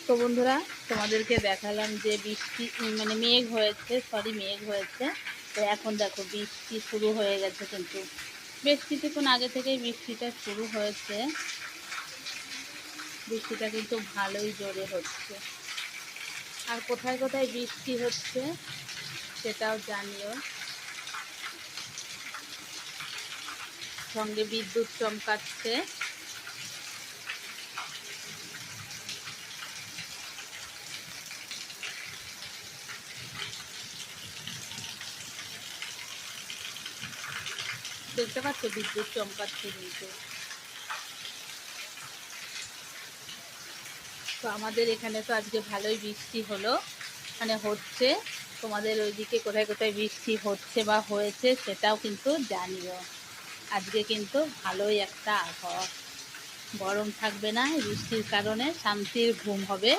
তো বন্ধুরা, তোমাদেরকে দেখালাম যে বৃষ্টি মানে মেঘ হয়েছে। তো এখন দেখো বৃষ্টি শুরু হয়ে গেছে, কিন্তু বেশ কিছুক্ষণ আগে থেকেই বৃষ্টিটা শুরু হয়েছে। বৃষ্টিটা কিন্তু ভালোই জোরে হচ্ছে। আর কোথায় কোথায় বৃষ্টি হচ্ছে সেটাও জানিও। সঙ্গে বিদ্যুৎ চমকাচ্ছে। দেখতে পাচ্ছ বিদ্যুৎ চমকাচ্ছে কিন্তু। তো আমাদের এখানে তো আজকে ভালোই বৃষ্টি হলো, মানে হচ্ছে। তোমাদের ওইদিকে কোথায় কোথায় বৃষ্টি হচ্ছে বা হয়েছে সেটাও কিন্তু জানিও। আজকে কিন্তু ভালোই একটা আবহাওয়া, গরম থাকবে না, বৃষ্টির কারণে শান্তির ঘুম হবে।